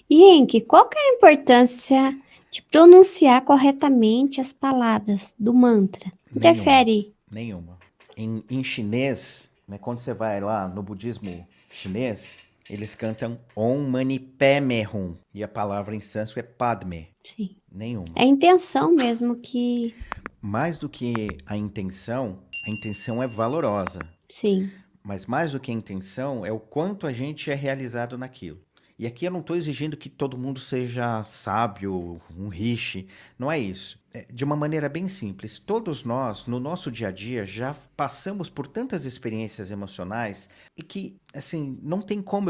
Henk, qual que é a importância de pronunciar corretamente as palavras do mantra? Nenhuma, Interfere? nenhuma. Em chinês, né, quando você vai lá no budismo chinês, eles cantam Om Mani Padme Hum. E a palavra em sânscrito é Padme. Sim. É Nenhuma. a intenção mesmo que. Mais do que a intenção é valorosa. Sim. Mas mais do que a intenção é o quanto a gente é realizado naquilo. E aqui eu não estou exigindo que todo mundo seja sábio, um riche. Não é isso. É de uma maneira bem simples. Todos nós, no nosso dia a dia, já passamos por tantas experiências emocionais e que, assim, não tem como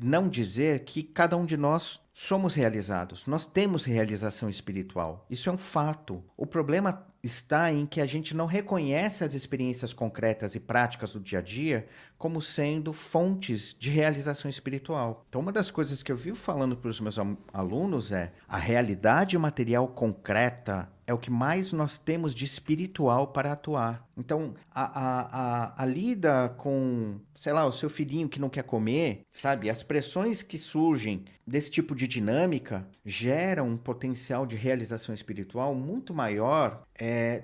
não dizer que cada um de nós somos realizados. Nós temos realização espiritual. Isso é um fato. O problema está em que a gente não reconhece as experiências concretas e práticas do dia a dia como sendo fontes de realização espiritual. Então, uma das coisas que eu vivo falando para os meus alunos é a realidade material concreta é o que mais nós temos de espiritual para atuar. Então, a lida com, sei lá, o seu filhinho que não quer comer, sabe? As pressões que surgem desse tipo de dinâmica geram um potencial de realização espiritual muito maior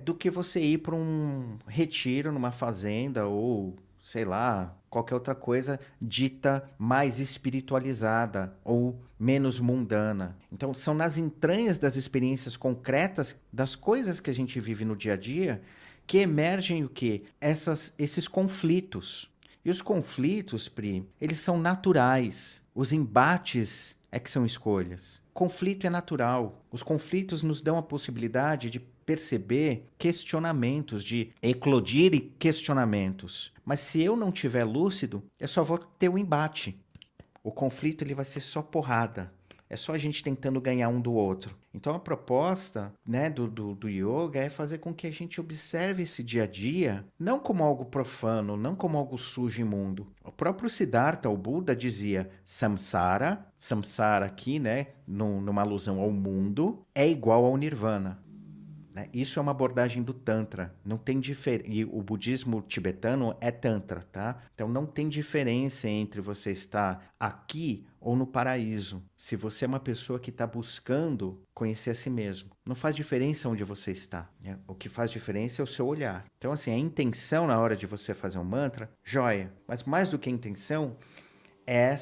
do que você ir para um retiro numa fazenda ou sei lá, qualquer outra coisa dita mais espiritualizada ou menos mundana. Então, são nas entranhas das experiências concretas, das coisas que a gente vive no dia a dia, que emergem o quê? Esses conflitos. E os conflitos, Pri, eles são naturais. Os embates é que são escolhas. Conflito é natural. Os conflitos nos dão a possibilidade de perceber questionamentos, de eclodir questionamentos. Mas se eu não tiver lúcido, eu só vou ter um embate. O conflito ele vai ser só porrada. É só a gente tentando ganhar um do outro. Então a proposta, né, do yoga é fazer com que a gente observe esse dia a dia não como algo profano, não como algo sujo e imundo. O próprio Siddhartha, o Buda, dizia samsara aqui, né, numa alusão ao mundo, é igual ao nirvana. Né? Isso é uma abordagem do Tantra. Não tem diferença. E o budismo tibetano é Tantra, tá? Então não tem diferença entre você estar aqui ou no paraíso. Se você é uma pessoa que está buscando conhecer a si mesmo, não faz diferença onde você está. Né? O que faz diferença é o seu olhar. Então, assim, a intenção na hora de você fazer um mantra, joia. Mas mais do que a intenção, é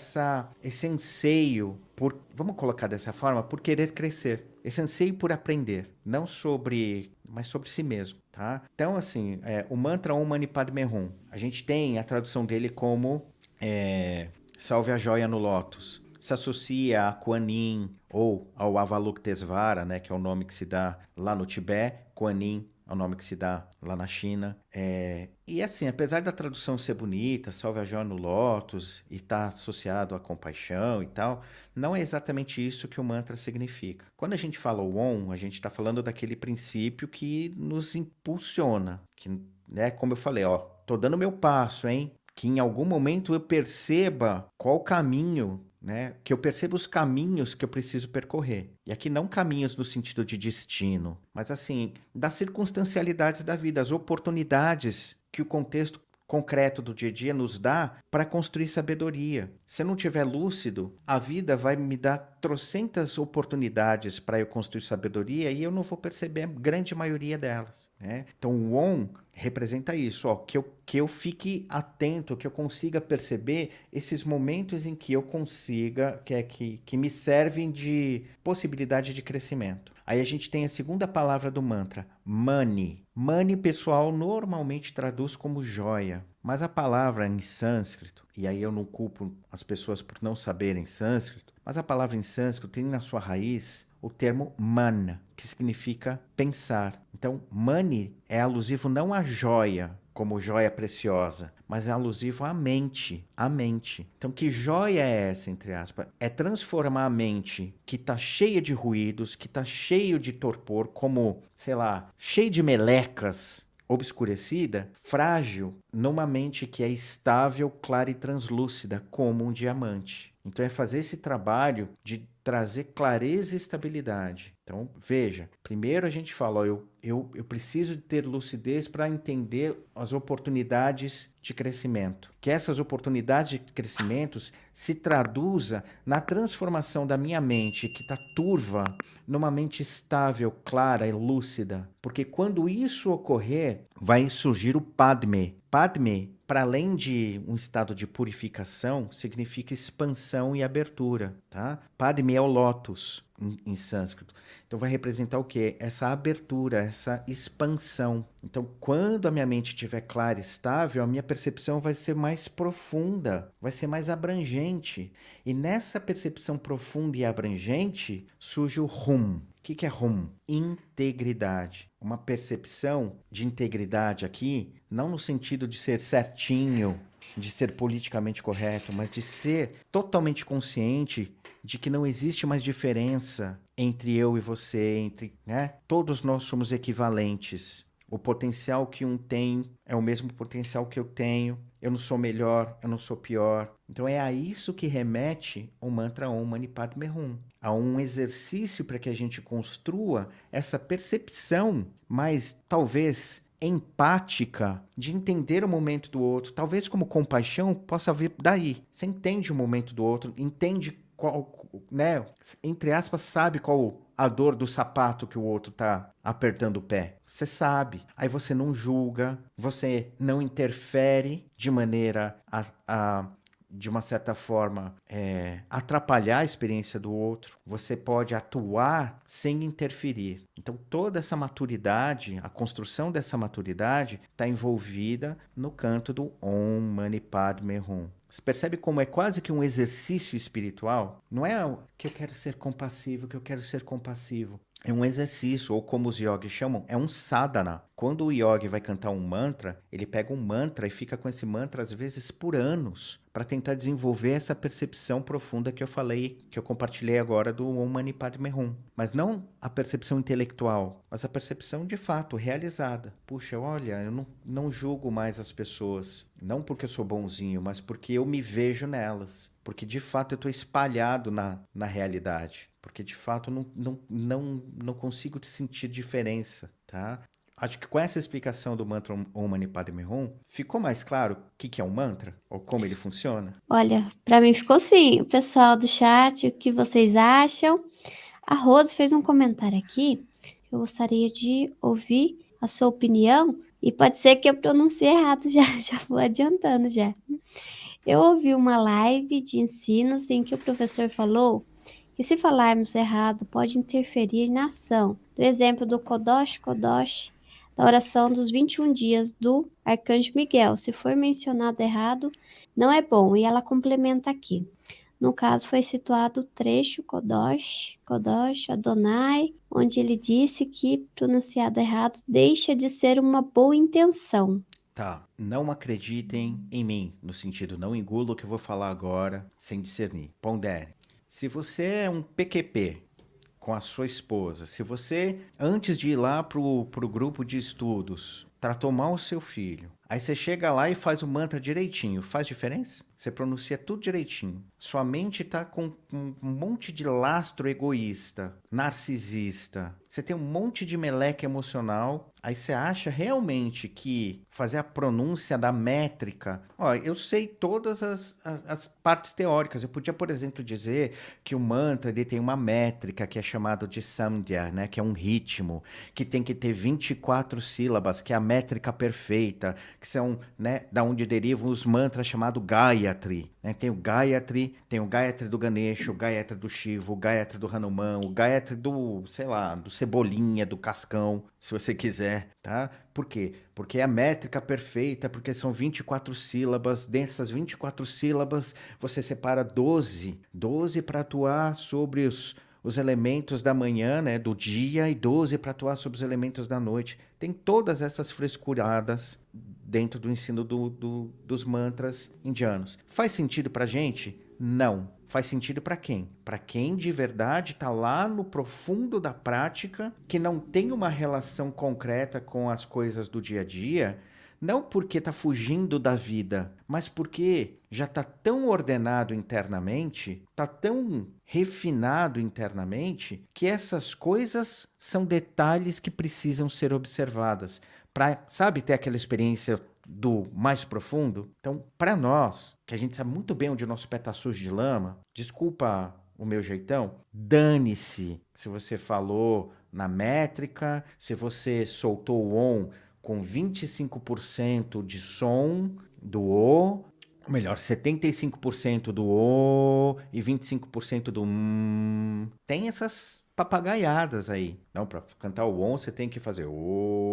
esse anseio por, vamos colocar dessa forma, por querer crescer. Esse anseio por aprender, não sobre, mas sobre si mesmo, tá? Então, assim, o mantra Om Mani Padme Hum, a gente tem a tradução dele como Salve a joia no lótus. Se associa a Kuan Yin ou ao Avalokitesvara, né, que é o nome que se dá lá no Tibete. Kuan Yin é o nome que se dá lá na China. E assim, apesar da tradução ser bonita, salve a joia no lótus, e estar associado à compaixão e tal, não é exatamente isso que o mantra significa. Quando a gente fala o Om, a gente está falando daquele princípio que nos impulsiona, que, né, como eu falei, ó, tô dando meu passo, hein? Que em algum momento eu perceba qual caminho, né? Que eu perceba os caminhos que eu preciso percorrer. E aqui não caminhos no sentido de destino, mas assim, das circunstancialidades da vida, as oportunidades que o contexto concreto do dia a dia nos dá para construir sabedoria. Se eu não tiver lúcido, a vida vai me dar trocentas oportunidades para eu construir sabedoria e eu não vou perceber a grande maioria delas. Né? Então, o On representa isso, ó, que eu fique atento, que eu consiga perceber esses momentos em que eu consiga, que me servem de possibilidade de crescimento. Aí a gente tem a segunda palavra do mantra, mani. Mani, pessoal, normalmente traduz como joia, mas a palavra em sânscrito, e aí eu não culpo as pessoas por não saberem sânscrito, mas a palavra em sânscrito tem na sua raiz o termo man, que significa pensar. Então, mani é alusivo não à joia, como joia preciosa, mas é alusivo à mente, à mente. Então, que joia é essa, entre aspas? É transformar a mente que está cheia de ruídos, que está cheio de torpor, como, sei lá, cheio de melecas, obscurecida, frágil, numa mente que é estável, clara e translúcida, como um diamante. Então é fazer esse trabalho de trazer clareza e estabilidade. Então, veja, primeiro a gente fala, ó, eu preciso ter lucidez para entender as oportunidades de crescimento. Que essas oportunidades de crescimento se traduza na transformação da minha mente, que está turva, numa mente estável, clara e lúcida. Porque quando isso ocorrer, vai surgir o Padme. Padme, para além de um estado de purificação, significa expansão e abertura, tá? Padme é o lótus em sânscrito. Então vai representar o quê? Essa abertura, essa expansão. Então, quando a minha mente estiver clara e estável, a minha percepção vai ser mais profunda, vai ser mais abrangente. E nessa percepção profunda e abrangente surge o Hum. O que é Hum? Integridade. Uma percepção de integridade aqui, não no sentido de ser certinho, de ser politicamente correto, mas de ser totalmente consciente de que não existe mais diferença entre eu e você, né? Todos nós somos equivalentes. O potencial que um tem é o mesmo potencial que eu tenho. Eu não sou melhor, eu não sou pior. Então é a isso que remete o mantra Om Mani Padme Hum. A um exercício para que a gente construa essa percepção mais, talvez, empática de entender o momento do outro. Talvez como compaixão possa vir daí. Você entende o momento do outro, entende qual, né, entre aspas, sabe qual a dor do sapato que o outro tá apertando o pé. Você sabe. Aí você não julga, você não interfere de maneira de uma certa forma, atrapalhar a experiência do outro. Você pode atuar sem interferir. Então, toda essa maturidade, a construção dessa maturidade, está envolvida no canto do Om Mani Padme Hum. Você percebe como é quase que um exercício espiritual? Não é que eu quero ser compassivo, que eu quero ser compassivo. É um exercício, ou como os yogis chamam, é um sadhana. Quando o yogi vai cantar um mantra, ele pega um mantra e fica com esse mantra, às vezes, por anos, para tentar desenvolver essa percepção profunda que eu falei, que eu compartilhei agora do Om Mani Padme Hum. Mas não a percepção intelectual, mas a percepção de fato, realizada. Puxa, olha, eu não julgo mais as pessoas. Não porque eu sou bonzinho, mas porque eu me vejo nelas. Porque de fato eu estou espalhado na realidade. Porque de fato eu não consigo sentir diferença, tá? Acho que com essa explicação do mantra Om Mani Padme Hum, ficou mais claro o que é um mantra? Ou como ele funciona? Olha, para mim ficou sim. O pessoal do chat, o que vocês acham? A Rose fez um comentário aqui. Eu gostaria de ouvir a sua opinião. E pode ser que eu pronuncie errado, já vou adiantando já. Eu ouvi uma live de ensinos em que o professor falou que se falarmos errado pode interferir na ação. Do exemplo do Kodosh Kodosh, da oração dos 21 dias do Arcanjo Miguel. Se for mencionado errado, não é bom. E ela complementa aqui. No caso, foi situado o trecho Kodosh, Kodosh, Adonai, onde ele disse que, pronunciado errado, deixa de ser uma boa intenção. Tá, não acreditem em mim, no sentido, não engula o que eu vou falar agora sem discernir. Pondere. Se você é um PQP com a sua esposa, se você, antes de ir lá pro grupo de estudos, tratou mal o seu filho, aí você chega lá e faz o mantra direitinho, faz diferença? Você pronuncia tudo direitinho. Sua mente tá com um monte de lastro egoísta, narcisista. Você tem um monte de meleque emocional. Aí você acha realmente que fazer a pronúncia da métrica... Ó, eu sei todas as partes teóricas. Eu podia, por exemplo, dizer que o mantra ele tem uma métrica que é chamado de samdhya, né? Que é um ritmo, que tem que ter 24 sílabas, que é a métrica perfeita, que são, né, da onde derivam os mantras chamados Gayatri. Né? Tem o Gayatri do Ganesha, o Gayatri do Shiva, o Gayatri do Hanuman, o Gayatri do, sei lá, do Cebolinha, do Cascão, se você quiser, tá? Por quê? Porque é a métrica perfeita, porque são 24 sílabas. Dessas 24 sílabas, você separa 12 para atuar sobre os elementos da manhã, né, do dia, e 12 para atuar sobre os elementos da noite. Tem todas essas frescuradas dentro do ensino dos mantras indianos. Faz sentido pra gente? Não. Faz sentido para quem? Para quem de verdade está lá no profundo da prática, que não tem uma relação concreta com as coisas do dia a dia, Não porque está fugindo da vida, mas porque já está tão ordenado internamente, está tão refinado internamente, que essas coisas são detalhes que precisam ser observadas. Para, sabe, ter aquela experiência do mais profundo? Então, para nós, que a gente sabe muito bem onde o nosso pé está sujo de lama, desculpa o meu jeitão, dane-se se você falou na métrica, se você soltou o on com 25% de som do O, ou melhor, 75% do O e 25% do Tem essas papagaiadas aí. Não, para cantar o ON você tem que fazer O.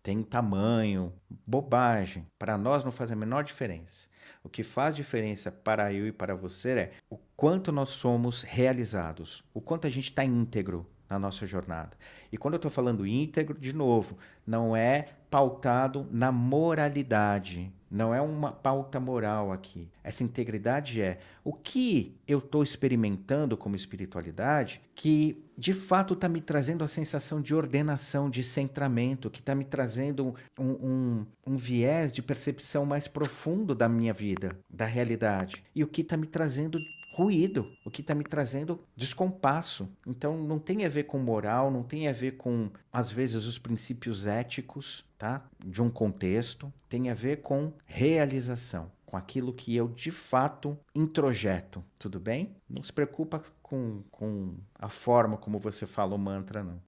Tem tamanho, bobagem. Para nós não faz a menor diferença. O que faz diferença para eu e para você é o quanto nós somos realizados, o quanto a gente está íntegro na nossa jornada. E quando eu estou falando íntegro, de novo, não é pautado na moralidade, não é uma pauta moral aqui. Essa integridade é o que eu estou experimentando como espiritualidade que de fato está me trazendo a sensação de ordenação, de centramento, que está me trazendo um viés de percepção mais profundo da minha vida, da realidade. E o que está me trazendo ruído, o que está me trazendo descompasso. Então não tem a ver com moral, não tem a ver com, às vezes, os princípios éticos, tá? De um contexto, tem a ver com realização, com aquilo que eu de fato introjeto, tudo bem? Não se preocupa com a forma como você fala o mantra, não.